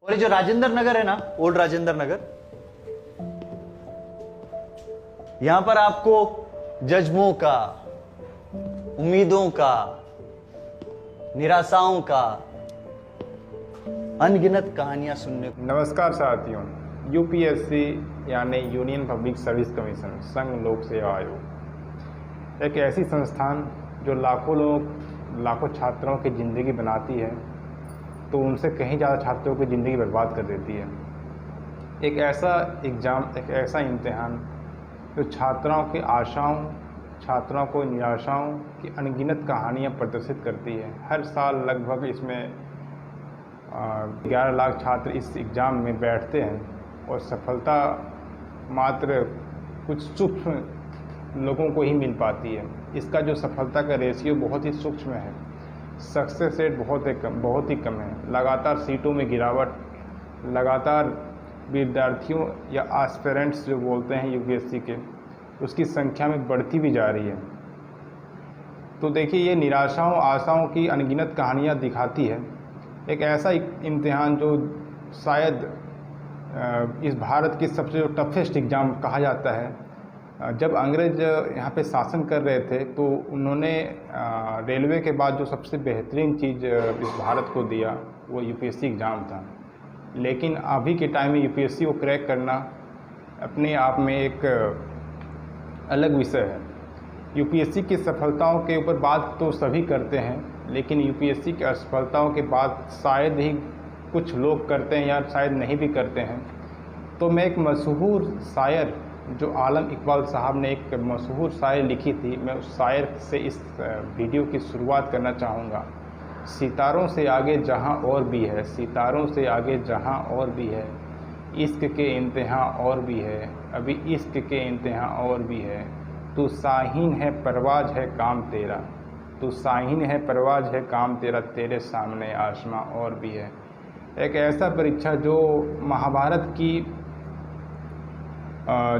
और ये जो राजेंद्र नगर है ना, ओल्ड राजेंद्र नगर, यहां पर आपको जज्बों का, उम्मीदों का, निराशाओं का अनगिनत कहानियां सुनने को। नमस्कार साथियों, यूपीएससी यानी यूनियन पब्लिक सर्विस कमीशन, संघ लोक सेवा आयोग एक ऐसी संस्थान जो लाखों छात्रों की ज़िंदगी बनाती है, तो उनसे कहीं ज़्यादा छात्रों की ज़िंदगी बर्बाद कर देती है। एक ऐसा एग्ज़ाम, एक ऐसा इम्तिहान जो छात्राओं की आशाओं, छात्रों को निराशाओं की अनगिनत कहानियाँ प्रदर्शित करती है। हर साल लगभग इसमें 11 लाख छात्र इस एग्ज़ाम में बैठते हैं और सफलता मात्र कुछ सूक्ष्म लोगों को ही मिल पाती है। इसका जो सफलता का रेशियो बहुत ही सूक्ष्म है, सक्सेस रेट बहुत ही कम है। लगातार सीटों में गिरावट, लगातार विद्यार्थियों या एस्पिरेंट्स जो बोलते हैं यूपीएससी के, उसकी संख्या में बढ़ती भी जा रही है। तो देखिए, ये निराशाओं आशाओं की अनगिनत कहानियाँ दिखाती है। एक ऐसा इम्तिहान जो शायद इस भारत की सबसे जो टफेस्ट एग्ज़ाम कहा जाता है। जब अंग्रेज़ यहाँ पे शासन कर रहे थे तो उन्होंने रेलवे के बाद जो सबसे बेहतरीन चीज़ इस भारत को दिया वो यूपीएससी एग्ज़ाम था। लेकिन अभी के टाइम में यूपीएससी को क्रैक करना अपने आप में एक अलग विषय है। यूपीएससी की सफलताओं के ऊपर बात तो सभी करते हैं, लेकिन यूपीएससी की असफलताओं के बाद शायद ही कुछ लोग करते हैं या शायद नहीं भी करते हैं। तो मैं एक मशहूर शायर, जो आलम इकबाल साहब ने एक मशहूर शायर लिखी थी, मैं उस शायर से इस वीडियो की शुरुआत करना चाहूँगा। सितारों से आगे जहाँ और भी है, सितारों से आगे जहाँ और भी है, इश्क के इंतहा और भी है, अभी इश्क के इंतहा और भी है। तू शाहीन है परवाज है काम तेरा, तू शाहीन है परवाज है काम तेरा, तेरे सामने आसमां और भी है। एक ऐसा परीक्षा जो महाभारत की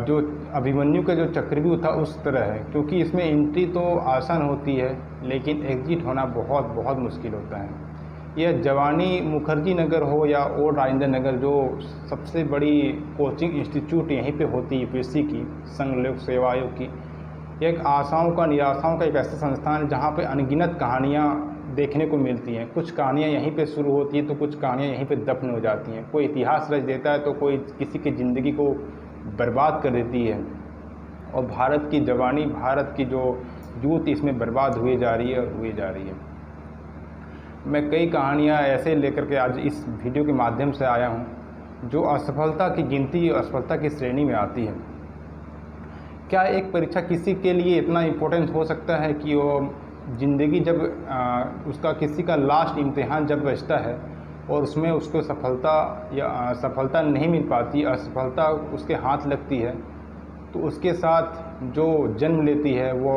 जो अभिमन्यु का जो चक्रव्यूह था उस तरह है, क्योंकि इसमें एंट्री तो आसान होती है लेकिन एग्जिट होना बहुत बहुत मुश्किल होता है। यह जवानी मुखर्जी नगर हो या ओल्ड राजेंद्र नगर, जो सबसे बड़ी कोचिंग इंस्टीट्यूट यहीं पे होती है यूपीएससी की, संघ लोक सेवा आयोग की, एक आशाओं का निराशाओं का एक ऐसा संस्थान है जहाँ पे अनगिनत कहानियाँ देखने को मिलती हैं। कुछ कहानियाँ यहीं पे शुरू होती हैं तो कुछ कहानियाँ यहीं पे दफन हो जाती हैं। कोई इतिहास रच देता है तो कोई किसी की ज़िंदगी को बर्बाद कर देती है। और भारत की जवानी, भारत की जो यूथ इसमें बर्बाद हुई जा रही है और हुई जा रही है। मैं कई कहानियाँ ऐसे लेकर के आज इस वीडियो के माध्यम से आया हूँ जो असफलता की गिनती, असफलता की श्रेणी में आती है। क्या एक परीक्षा किसी के लिए इतना इम्पोर्टेंट हो सकता है कि वो ज़िंदगी जब उसका किसी का लास्ट इम्तिहान जब बचता है और उसमें उसको सफलता नहीं मिल पाती, असफलता उसके हाथ लगती है, तो उसके साथ जो जन्म लेती है वो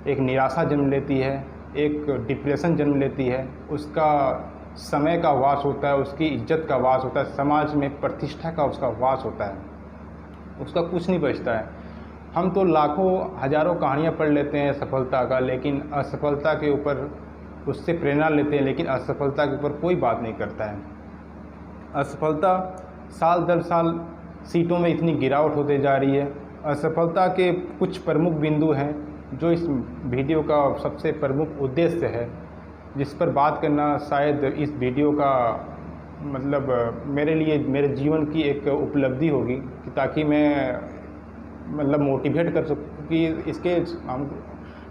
एक निराशा जन्म लेती है, एक डिप्रेशन जन्म लेती है। उसका समय का वास होता है, उसकी इज्जत का वास होता है, समाज में प्रतिष्ठा का उसका वास होता है, उसका कुछ नहीं बचता है। हम तो लाखों हजारों कहानियाँ पढ़ लेते हैं सफलता का, लेकिन असफलता के ऊपर उससे प्रेरणा लेते हैं, लेकिन असफलता के ऊपर कोई बात नहीं करता है। असफलता साल दर साल सीटों में इतनी गिरावट होते जा रही है। असफलता के कुछ प्रमुख बिंदु हैं जो इस वीडियो का सबसे प्रमुख उद्देश्य है, जिस पर बात करना शायद इस वीडियो का मतलब मेरे लिए, मेरे जीवन की एक उपलब्धि होगी, ताकि मैं मतलब मोटिवेट कर सकूँ कि इसके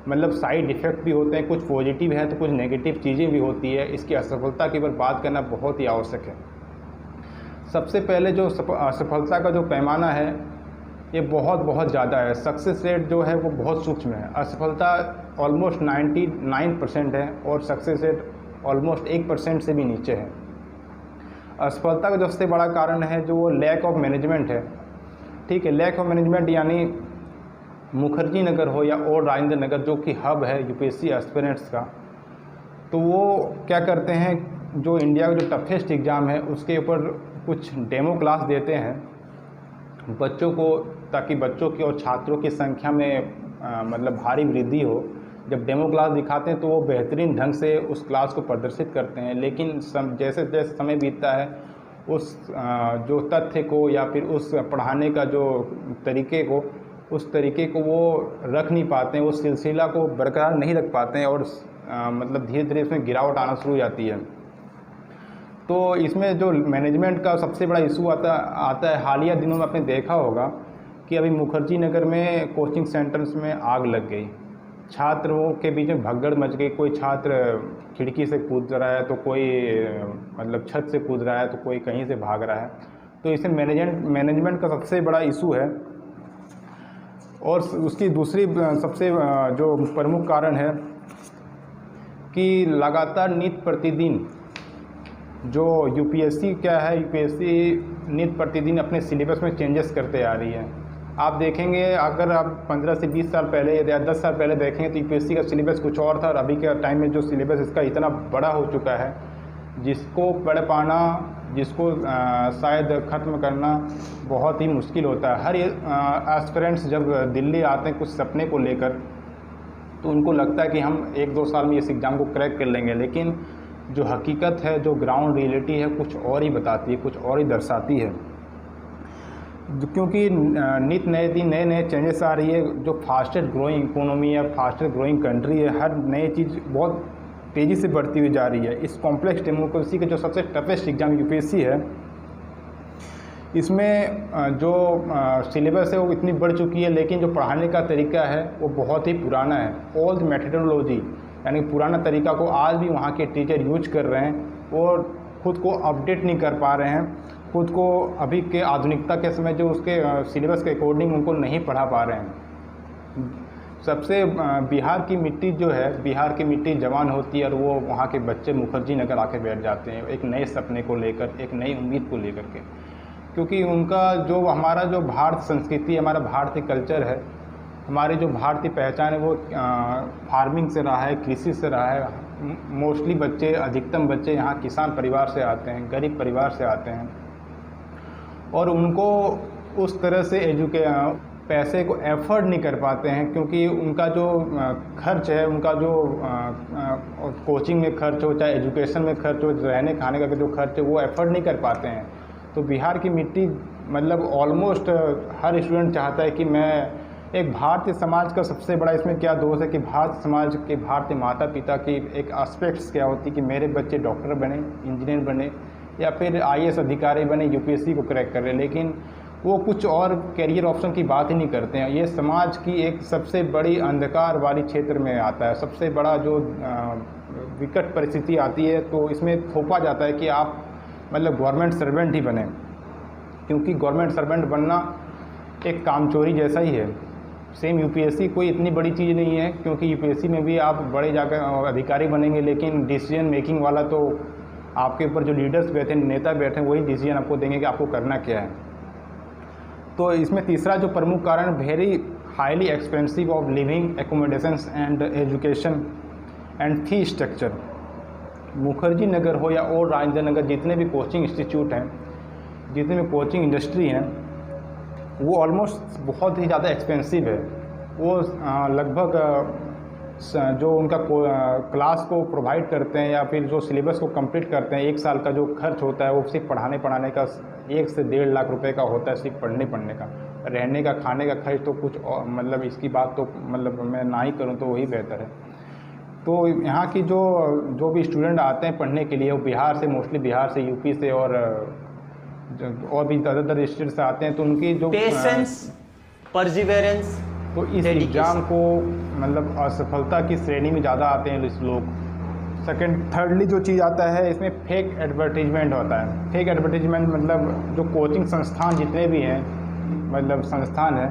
मतलब साइड इफ़ेक्ट भी होते हैं, कुछ पॉजिटिव है तो कुछ नेगेटिव चीज़ें भी होती है। इसकी असफलता के ऊपर बात करना बहुत ही आवश्यक है। सबसे पहले जो असफलता का जो पैमाना है ये बहुत ज़्यादा है। सक्सेस रेट जो है वो बहुत सूक्ष्म है। असफलता ऑलमोस्ट 99% है और सक्सेस रेट ऑलमोस्ट 1% से भी नीचे है। असफलता का सबसे बड़ा कारण है जो वो लैक ऑफ मैनेजमेंट है। ठीक है, लैक ऑफ मैनेजमेंट यानी मुखर्जी नगर हो या ओल्ड राजेंद्र नगर, जो कि हब है यूपीएससी एस्पिरेंट्स का, तो वो क्या करते हैं, जो इंडिया का जो टफेस्ट एग्ज़ाम है उसके ऊपर कुछ डेमो क्लास देते हैं बच्चों को, ताकि बच्चों की और छात्रों की संख्या में मतलब भारी वृद्धि हो। जब डेमो क्लास दिखाते हैं तो वो बेहतरीन ढंग से उस क्लास को प्रदर्शित करते हैं, लेकिन जैसे जैसे समय बीतता है जो तथ्य को या फिर उस पढ़ाने का जो तरीके को, उस तरीके को वो रख नहीं पाते हैं, उस सिलसिला को बरकरार नहीं रख पाते हैं, और मतलब धीरे धीरे इसमें गिरावट आना शुरू हो जाती है। तो इसमें जो मैनेजमेंट का सबसे बड़ा इशू आता है, हालिया दिनों में आपने देखा होगा कि अभी मुखर्जी नगर में कोचिंग सेंटर्स में आग लग गई, छात्रों के बीच में भगदड़ मच गई। कोई छात्र खिड़की से कूद रहा है, तो कोई मतलब छत से कूद रहा है, तो कोई कहीं से भाग रहा है। तो इसमें मैनेजमेंट का सबसे बड़ा इशू है। और उसकी दूसरी सबसे जो प्रमुख कारण है कि लगातार नित प्रतिदिन जो यूपीएससी क्या है, यूपीएससी नित प्रतिदिन अपने सिलेबस में चेंजेस करते आ रही है। आप देखेंगे, अगर आप 15 से 20 साल पहले या 10 साल पहले देखेंगे तो यूपीएससी का सिलेबस कुछ और था, और अभी के टाइम में जो सिलेबस इसका इतना बड़ा हो चुका है, जिसको पढ़ पाना, जिसको शायद ख़त्म करना बहुत ही मुश्किल होता है। हर एस्पिरेंट्स जब दिल्ली आते हैं कुछ सपने को लेकर, तो उनको लगता है कि हम 1-2 साल में इस एग्ज़ाम को क्रैक कर लेंगे, लेकिन जो हकीकत है, जो ग्राउंड रियलिटी है, कुछ और ही बताती है, कुछ और ही दर्शाती है। क्योंकि नित नए दिन नए चेंजेस आ रही है। जो फास्टेस्ट ग्रोइंग इकोनॉमी है, फास्टेस्ट ग्रोइंग कंट्री है, हर नई चीज़ बहुत तेज़ी से बढ़ती हुई जा रही है। इस कॉम्प्लेक्स डेमोक्रेसी के जो सबसे टफेस्ट एग्ज़ाम यूपीएससी है, इसमें जो सिलेबस है वो इतनी बढ़ चुकी है, लेकिन जो पढ़ाने का तरीका है वो बहुत ही पुराना है। ओल्ड मेथडोलॉजी, यानी पुराना तरीका को आज भी वहाँ के टीचर यूज कर रहे हैं और ख़ुद को अपडेट नहीं कर पा रहे हैं, खुद को अभी के आधुनिकता के समय जो उसके सिलेबस के अकॉर्डिंग उनको नहीं पढ़ा पा रहे हैं। सबसे बिहार की मिट्टी जो है, बिहार की मिट्टी जवान होती है, और वो वहाँ के बच्चे मुखर्जी नगर आके बैठ जाते हैं एक नए सपने को लेकर, एक नई उम्मीद को लेकर के। क्योंकि उनका जो हमारा जो भारत संस्कृति, हमारा भारतीय कल्चर है, हमारी जो भारतीय पहचान है, वो फार्मिंग से रहा है, कृषि से रहा है। मोस्टली बच्चे, अधिकतम बच्चे यहाँ किसान परिवार से आते हैं, गरीब परिवार से आते हैं, और उनको उस तरह से पैसे को एफर्ड नहीं कर पाते हैं, क्योंकि उनका जो खर्च है, उनका जो कोचिंग में खर्च हो, चाहे एजुकेशन में खर्च हो, रहने खाने का जो खर्च है, वो एफर्ड नहीं कर पाते हैं। तो बिहार की मिट्टी मतलब ऑलमोस्ट हर स्टूडेंट चाहता है कि मैं एक भारतीय समाज का सबसे बड़ा इसमें क्या दोष है कि भारतीय समाज के, भारतीय माता पिता की एक एस्पेक्ट्स क्या होती है कि मेरे बच्चे डॉक्टर बने, इंजीनियर बने, या फिर आईएएस अधिकारी बने, यूपीएससी को क्रैक कर रहे हैं, लेकिन वो कुछ और कैरियर ऑप्शन की बात ही नहीं करते हैं। ये समाज की एक सबसे बड़ी अंधकार वाली क्षेत्र में आता है। सबसे बड़ा जो विकट परिस्थिति आती है, तो इसमें थोपा जाता है कि आप मतलब गवर्नमेंट सर्वेंट ही बने, क्योंकि गवर्नमेंट सर्वेंट बनना एक कामचोरी जैसा ही है। सेम यूपीएससी कोई इतनी बड़ी चीज़ नहीं है, क्योंकि यूपीएससी में भी आप बड़े जाकर अधिकारी बनेंगे, लेकिन डिसीजन मेकिंग वाला तो आपके ऊपर जो लीडर्स बैठे, नेता बैठे, वही डिसीजन आपको देंगे कि आपको करना क्या है। तो इसमें तीसरा जो प्रमुख कारण, very highly expensive of living, accommodations and education and fee structure. Mukherjee Nagar हो या और राजेंद्र नगर, जितने भी कोचिंग इंस्टीट्यूट हैं, जितने भी कोचिंग इंडस्ट्री हैं, वो ऑलमोस्ट बहुत ही ज़्यादा एक्सपेंसिव है। वो लगभग जो उनका क्लास को प्रोवाइड करते हैं या फिर जो सिलेबस को कंप्लीट करते हैं, 1 साल का जो खर्च होता है वो सिर्फ पढ़ाने का 1 से 1.5 लाख रुपए का होता है, सिर्फ पढ़ने का। रहने का, खाने का खर्च तो कुछ और, मतलब इसकी बात तो मतलब मैं ना ही करूँ तो वही बेहतर है। तो यहाँ की जो भी स्टूडेंट आते हैं पढ़ने के लिए, वो बिहार से, मोस्टली बिहार से, यूपी से और भी अदर स्टेट से आते हैं। तो उनकी जो पेशेंस, परसिवेरेंस, तो इस एग्ज़ाम को मतलब असफलता की श्रेणी में ज़्यादा आते हैं इस लोग। थर्डली जो चीज़ आता है, इसमें फेक एडवर्टीजमेंट होता है। फेक एडवर्टीजमेंट मतलब जो कोचिंग संस्थान जितने भी हैं, मतलब संस्थान है,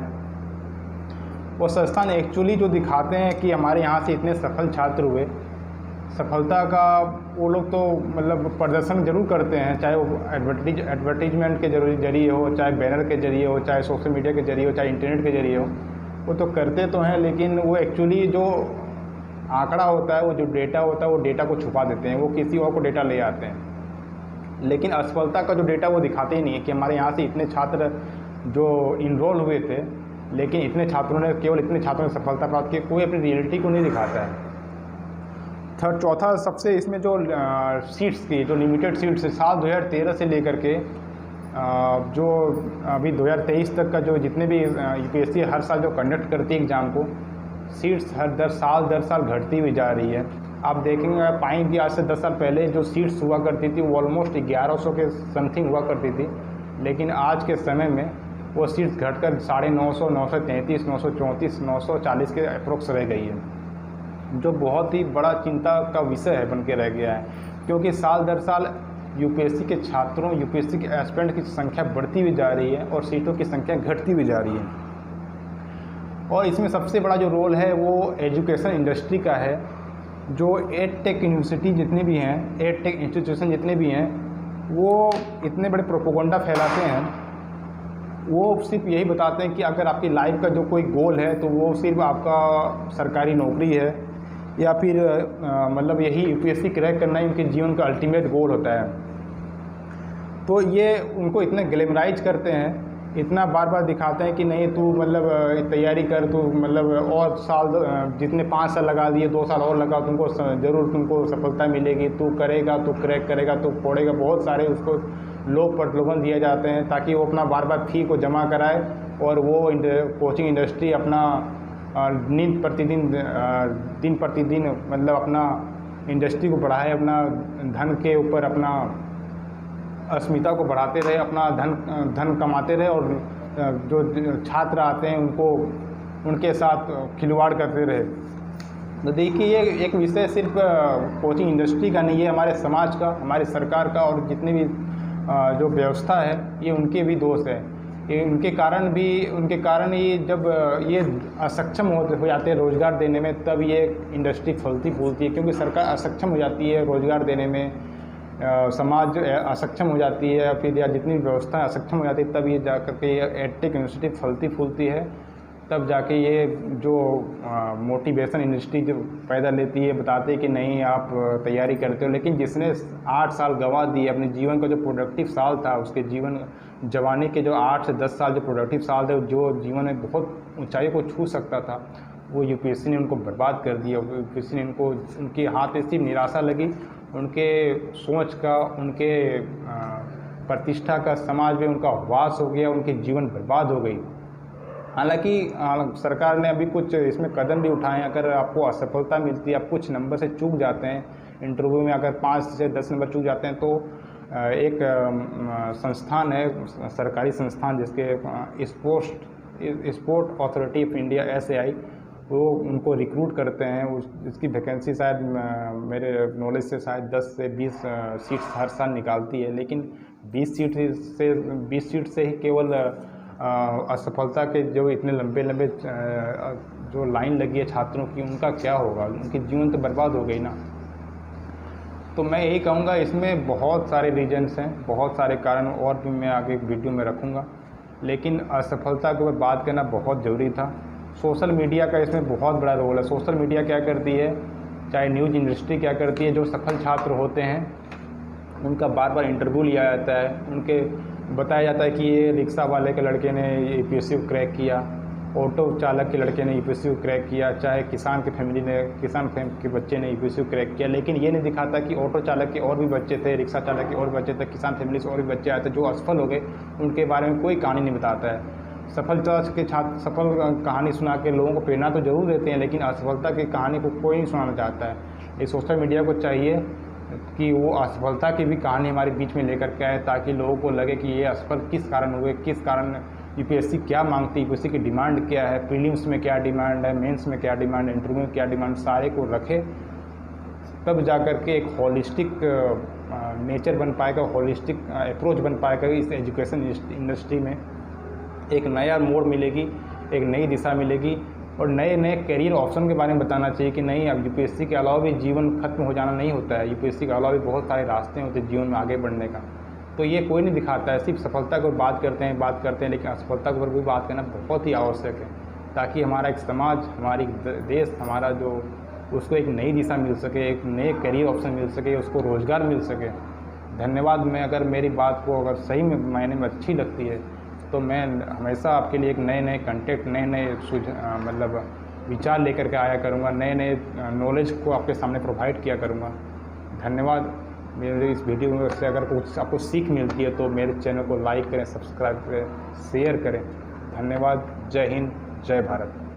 वो संस्थान एक्चुअली जो दिखाते हैं कि हमारे यहाँ से इतने सफल छात्र हुए, सफलता का वो लोग तो मतलब प्रदर्शन जरूर करते हैं, चाहे वो एडवर्टीजमेंट के जरिए हो, चाहे बैनर के जरिए हो, चाहे सोशल मीडिया के जरिए हो, चाहे इंटरनेट के जरिए हो, वो तो करते तो हैं, लेकिन वो एक्चुअली जो आंकड़ा होता है, वो जो डेटा होता है, वो डेटा को छुपा देते हैं, वो किसी और को डेटा ले आते हैं। लेकिन असफलता का जो डेटा वो दिखाते ही नहीं है कि हमारे यहाँ से इतने छात्र जो इनरोल हुए थे, लेकिन इतने छात्रों ने, केवल इतने छात्रों ने सफलता प्राप्त की। कोई अपनी रियलिटी को नहीं दिखाता है। चौथा सबसे इसमें जो सीट्स की जो लिमिटेड सीट्स है, साल 2013 से लेकर के जो अभी 2023 तक का जो जितने भी यूपीएससी हर साल जो कंडक्ट करती है एग्ज़ाम को, सीट्स दर साल घटती हुई जा रही है। आप देखेंगे पाएंगे आज से 10 साल पहले जो सीट्स हुआ करती थी वो ऑलमोस्ट 1100 के समथिंग हुआ करती थी, लेकिन आज के समय में वो सीट्स घटकर 950, 933, 934, 940 के अप्रोक्स रह गई है, जो बहुत ही बड़ा चिंता का विषय है, बन के रह गया है। क्योंकि साल दर साल यूपीएससी के छात्रों, यूपीएससी के एस्पिरेंट की संख्या बढ़ती हुई जा रही है और सीटों की संख्या घटती हुई जा रही है। और इसमें सबसे बड़ा जो रोल है वो एजुकेशन इंडस्ट्री का है। जो एडटेक यूनिवर्सिटी जितनी भी हैं, एडटेक इंस्टीट्यूशन जितने भी हैं, वो इतने बड़े प्रोपोगंडा फैलाते हैं। वो सिर्फ यही बताते हैं कि अगर आपकी लाइफ का जो कोई गोल है तो वो सिर्फ आपका सरकारी नौकरी है या फिर मतलब यही यूपीएससी क्रैक करना ही उनके जीवन का अल्टीमेट गोल होता है। तो ये उनको इतना ग्लैमराइज करते हैं, इतना बार बार दिखाते हैं कि नहीं तू मतलब तैयारी कर, तू मतलब और साल जितने 5 साल लगा दिए 2 साल और लगा, तुमको ज़रूर तुमको सफलता मिलेगी, तू करेगा, तू क्रैक करेगा, तू पढ़ेगा। बहुत सारे उसको लोग प्रलोभन दिए जाते हैं ताकि वो अपना बार बार फ़ी को जमा कराए और वो कोचिंग इंडस्ट्री अपना दिन प्रतिदिन मतलब अपना इंडस्ट्री को बढ़ाए, अपना धन के ऊपर अपना अस्मिता को बढ़ाते रहे, अपना धन कमाते रहे और जो छात्र आते हैं उनको उनके साथ खिलवाड़ करते रहे। तो देखिए ये एक विषय सिर्फ कोचिंग इंडस्ट्री का नहीं है, हमारे समाज का, हमारी सरकार का और जितने भी जो व्यवस्था है ये उनके भी दोष है। ये उनके कारण ही जब ये असक्षम हो जाते हैं रोज़गार देने में, तब ये इंडस्ट्री फलती फूलती है। क्योंकि सरकार असक्षम हो जाती है रोज़गार देने में, समाज असक्षम हो जाती है, फिर या जितनी व्यवस्था असक्षम हो जाती है, तब ये जाकर के एडटेक यूनिवर्सिटी फलती फूलती है। तब जाके ये जो मोटिवेशन इंडस्ट्री जो पैदा लेती है, बताते हैं कि नहीं आप तैयारी करते हो, लेकिन जिसने 8 साल गंवा दिए अपने जीवन का, जो प्रोडक्टिव साल था उसके जीवन जवानी के, जो 8 से 10 साल जो प्रोडक्टिव साल थे, जो जीवन में बहुत ऊंचाई को छू सकता था, वो यूपीएससी ने उनको बर्बाद कर दिया। यूपीएससी ने उनको, उनके हाथ में सिर्फ निराशा लगी, उनके सोच का, उनके प्रतिष्ठा का समाज में उनका वास हो गया, उनके जीवन बर्बाद हो गई। हालांकि सरकार ने अभी कुछ इसमें कदम भी उठाए हैं। अगर आपको असफलता मिलती है, आप कुछ नंबर से चूक जाते हैं इंटरव्यू में, अगर 5 से 10 नंबर चूक जाते हैं, तो एक संस्थान है, सरकारी संस्थान, जिसके sport authority of India SAI, वो उनको रिक्रूट करते हैं। इसकी वैकेंसी शायद मेरे नॉलेज से शायद 10 से 20 सीट्स हर साल निकालती है, लेकिन 20 सीट से ही केवल असफलता के जो इतने लंबे जो लाइन लगी है छात्रों की, उनका क्या होगा? उनकी जीवन तो बर्बाद हो गई ना। तो मैं यही कहूँगा, इसमें बहुत सारे रीजन्स हैं, बहुत सारे कारण, और भी मैं आगे वीडियो में रखूँगा, लेकिन असफलता के ऊपर बात करना बहुत ज़रूरी था। सोशल मीडिया का इसमें बहुत बड़ा रोल है। सोशल मीडिया क्या करती है, चाहे न्यूज़ इंडस्ट्री क्या करती है, जो सफल छात्र होते हैं उनका बार बार इंटरव्यू लिया जाता है, उनके बताया जाता है कि ये रिक्शा वाले के लड़के ने यूपीएससी को क्रैक किया, ऑटो चालक के लड़के ने यूपीएससी को क्रैक किया, चाहे किसान के बच्चे ने यूपीएससी को क्रैक किया। लेकिन ये नहीं दिखाता कि ऑटो चालक के और भी बच्चे थे, रिक्शा चालक के और भी बच्चे थे, किसान फैमिली से और भी बच्चे आए थे जो असफल हो गए, उनके बारे में कोई कहानी नहीं बताता है। सफलता के छात्र सफल कहानी सुना के लोगों को प्रेरणा तो जरूर देते हैं, लेकिन असफलता की कहानी को कोई नहीं सुनाना चाहता है। ये सोशल मीडिया को चाहिए कि वो असफलता की भी कहानी हमारे बीच में लेकर के आए, ताकि लोगों को लगे कि ये असफल किस कारण हुए, किस कारण यूपीएससी क्या मांगती है, यूपीएससी की डिमांड क्या है, प्रीलिम्स में क्या डिमांड है, मेंस में क्या डिमांड है, इंटरव्यू में क्या डिमांड, सारे को रखे, तब जाकर के एक होलिस्टिक नेचर बन पाएगा, होलिस्टिक अप्रोच बन पाएगा। इस एजुकेशन इंडस्ट्री में एक नया मोड़ मिलेगी, एक नई दिशा मिलेगी, और नए नए करियर ऑप्शन के बारे में बताना चाहिए कि नहीं, अब यूपीएससी के अलावा भी जीवन खत्म हो जाना नहीं होता है, यूपीएससी के अलावा भी बहुत सारे रास्ते होते हैं जीवन में आगे बढ़ने का। तो ये कोई नहीं दिखाता है, सिर्फ सफलता को बात करते हैं, लेकिन असफलता के ऊपर भी बात करना बहुत ही आवश्यक है, ताकि हमारा एक समाज, हमारी देश, हमारा जो, उसको एक नई दिशा मिल सके, एक नए करियर ऑप्शन मिल सके, उसको रोज़गार मिल सके। धन्यवाद। मैं अगर मेरी बात को अगर सही में मायने में अच्छी लगती है तो मैं हमेशा आपके लिए एक नए कंटेंट, नए मतलब विचार लेकर के आया करूँगा, नए नए नॉलेज को आपके सामने प्रोवाइड किया करूँगा। धन्यवाद। मेरे इस वीडियो में से अगर कुछ आपको सीख मिलती है तो मेरे चैनल को लाइक करें, सब्सक्राइब करें, शेयर करें। धन्यवाद। जय हिंद, जय भारत।